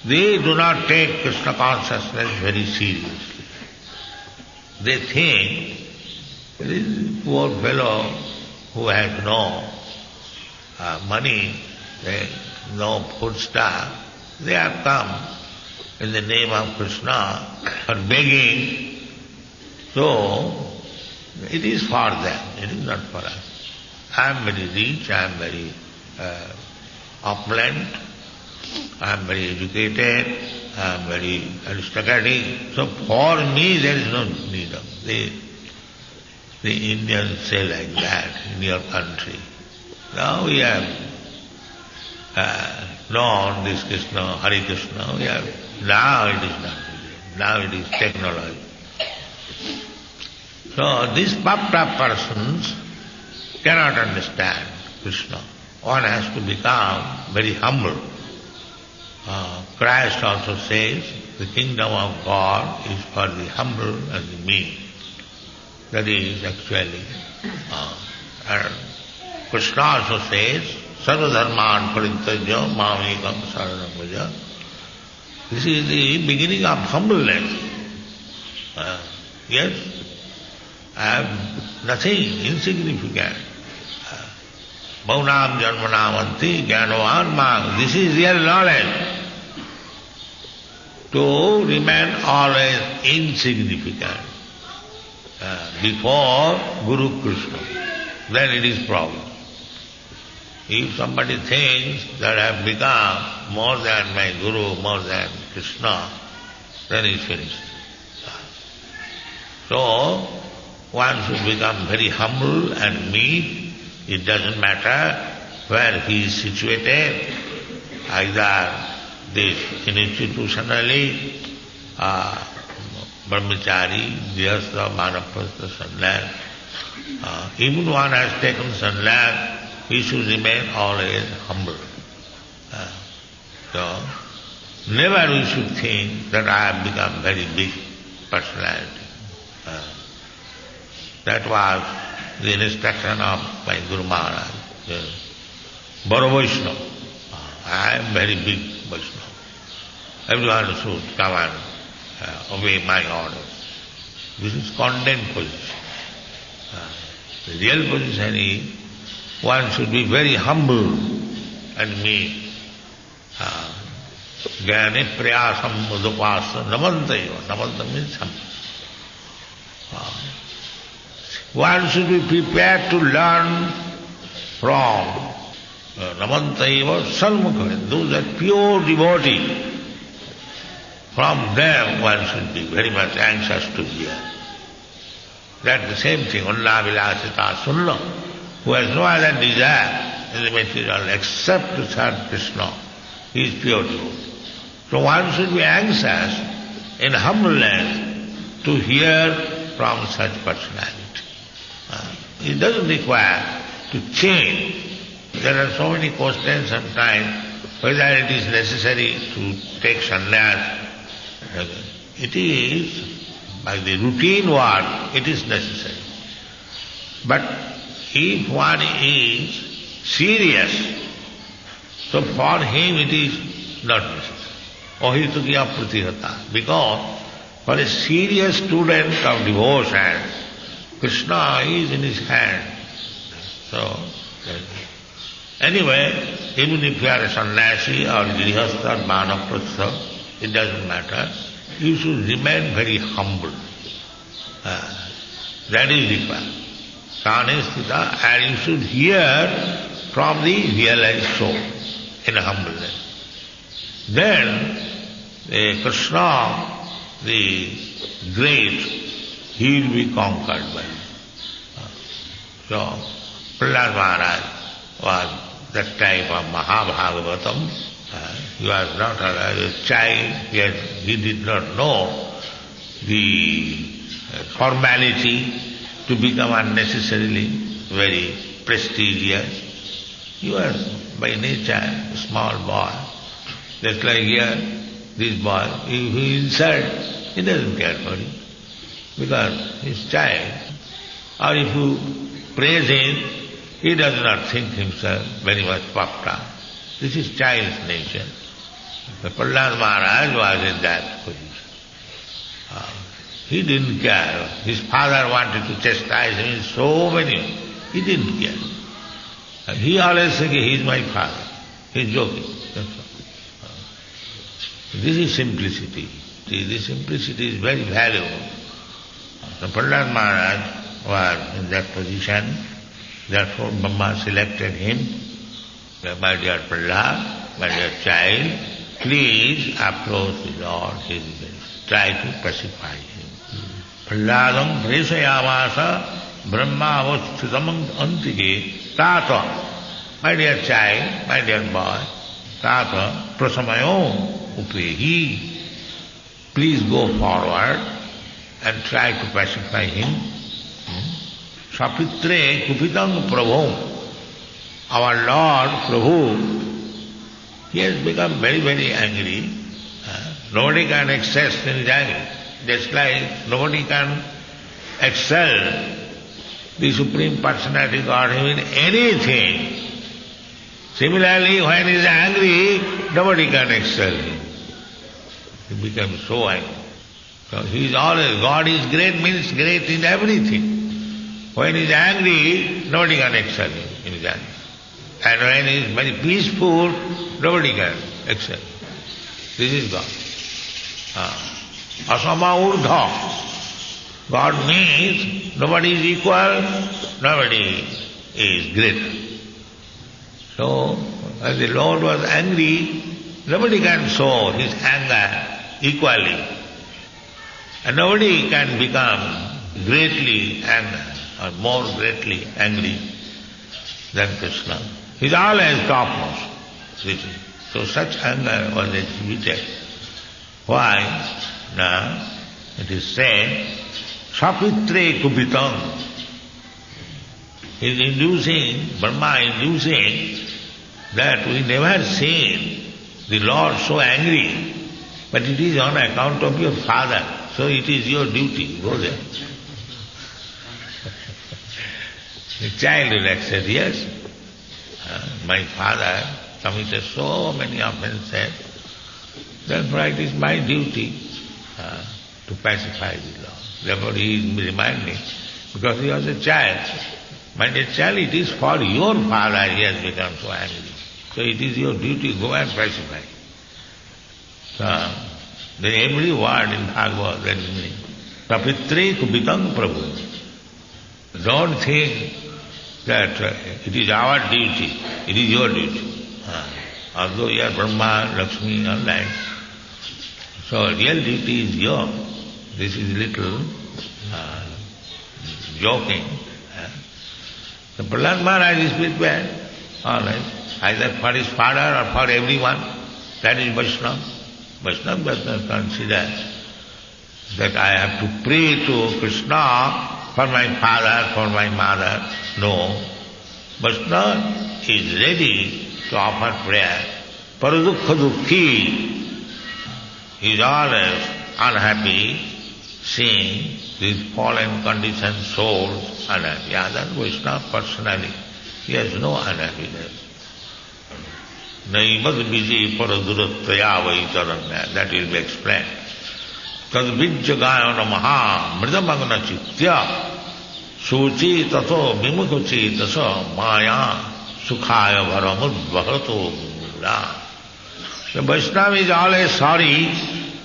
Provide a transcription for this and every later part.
they do not take Krishna consciousness very seriously. They think this poor fellow who has no money, no food stuff, they have come in the name of Krishna for begging. So, it is for them, it is not for us. I am very rich, I am very opulent, I am very educated, I am very aristocratic. So for me there is no need of this. The Indians say like that in your country. Now we have known this Krishna, Hare Krishna, now it is not needed. Now it is technology. So these puffed up persons cannot understand Krishna. One has to become very humble. Christ also says, the kingdom of God is for the humble and the meek. That is actually, and Krishna also says, Sarva dharman parittajya mamekam saranam vraja. This is the beginning of humbleness. Yes, I have nothing insignificant. Bhaunam janmanamanti jnanavan mang. This is real knowledge. To remain always insignificant before Guru Krishna, then it is problem. If somebody thinks that I have become more than my Guru, more than Krishna, then he is finished. So, one should become very humble and meek. It doesn't matter where he is situated, either this institutionally, brahmachari, grihastha, vanaprastha, sannyas. Even one has taken sannyas, he should remain always humble. So, never we should think that I have become very big personality. That was the instruction of my Guru Maharaj. Baro Vaishnava. I am very big Vaishnava. Everyone should come and obey my orders. This is condemned position. The real position is one should be very humble and meek. Jnane prayasam mudupasa namantaiva. Namanta means humble. One should be prepared to learn from namantaiva salmukha. Those are pure devotees. From them one should be very much anxious to hear. That's the same thing. Ulla vilasita sunna. Who has no other desire in the material except to serve Krishna. He is pure devotee. So one should be anxious in humbleness to hear from such personality. It doesn't require to change. There are so many questions sometimes whether it is necessary to take sannyas. It is, by the routine work, it is necessary. But if one is serious, so for him it is not necessary. Ohitukiya pratihata. Because for a serious student of devotion, Krishna is in his hand. So, anyway, even if you are a sannyasi or grihastha or vanaprastha, it doesn't matter. You should remain very humble. That is required. Sanestita, and you should hear from the realized soul in humbleness. Then, Krishna, the great, he will be conquered by you. So, Prahlad Maharaj was that type of Mahabhagavatam. He was not a child, yet he did not know the formality to become unnecessarily very prestigious. He was by nature a small boy. Just like here, this boy, if he insults, he doesn't care for it, because he is child. Or if you praise him, he does not think himself very much puffed up. This is child's nature. Prahlad Maharaj was in that position. He didn't care. His father wanted to chastise him in so many. He didn't care. And he always said, he is my father. He is joking. That's all. This is simplicity. This simplicity is very valuable. So Prahlad Maharaj was in that position. Therefore Brahma selected him. My dear Prahlad, my dear child, please approach the Lord. Try to pacify him. Prahladam presayamasa Brahma avasthitam antike tata. My dear child, my dear boy, tata prasamayo upehi. Please go forward and try to pacify him. Sapitre kupitam prabhu. Our Lord Prabhu, he has become very, very angry. Nobody can excel in his anger. Just like nobody can excel the Supreme Personality Godhead in anything. Similarly, when he is angry, nobody can excel him. He becomes so angry. So he is always, God is great means great in everything. When he is angry, nobody can excel him in his anger. And when he is very peaceful, nobody can excel. This is God. Asama urdha. God means nobody is equal, nobody is great. So, when the Lord was angry, nobody can show his anger equally. And nobody can become greatly angry or more greatly angry than Krishna. He is always topmost. So such anger was exhibited. Why? Now, it is said, Sapitre kupitam. He is inducing, Brahma inducing that we never seen the Lord so angry, but it is on account of your father, so it is your duty, go there. The child will accept, yes, my father committed so many offenses, therefore it is my duty to pacify the Lord. Therefore he reminded me, because he was a child. My dear child, it is for your father he has become so angry. So it is your duty, go and pacify. So, then every word in Bhagavad, that is meaning. Sapitre kupitam prabhu. Don't think that it is our duty, it is your duty. Although you are Brahma, Lakshmi, all that. So real duty is yours. This is little joking. The Prahlad Maharaj is prepared, all right, either for his father or for everyone. That is Vaishnava. Vaishnava does not consider that I have to pray to Krishna for my father, for my mother. No. Vaishnava is ready to offer prayer. Paradukha dukhi. He is always unhappy seeing these fallen conditioned souls unhappy. Other Vaishnava personally, he has no unhappiness. Naimad vijay paradurattaya vaitaranya. That will be explained. Tad vijjagayana maha mridamagna chitya suchi tato vimukhachi tasa maya sukhaya bharamudbhato mura. The Vaishnava is always sorry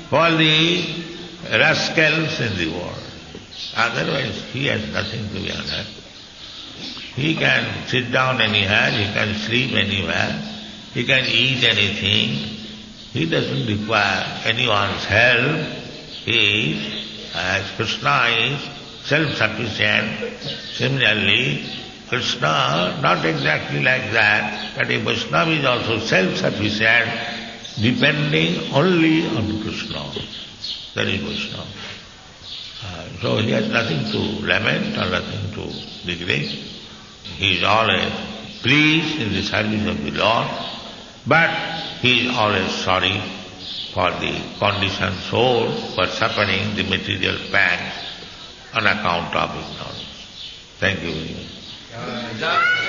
for the rascals in the world. Otherwise, he has nothing to be unhappy. He can sit down anywhere, he can sleep anywhere, he can eat anything. He doesn't require anyone's help. He is, as Krishna is, self-sufficient. Similarly, Krishna, not exactly like that, but a Vaishnava is also self-sufficient, depending only on Krishna. That is Vaishnava. So he has nothing to lament or nothing to regret. He is always pleased in the service of the Lord, but he is always sorry for the conditioned soul for suffering the material pangs on account of ignorance. Thank you very much.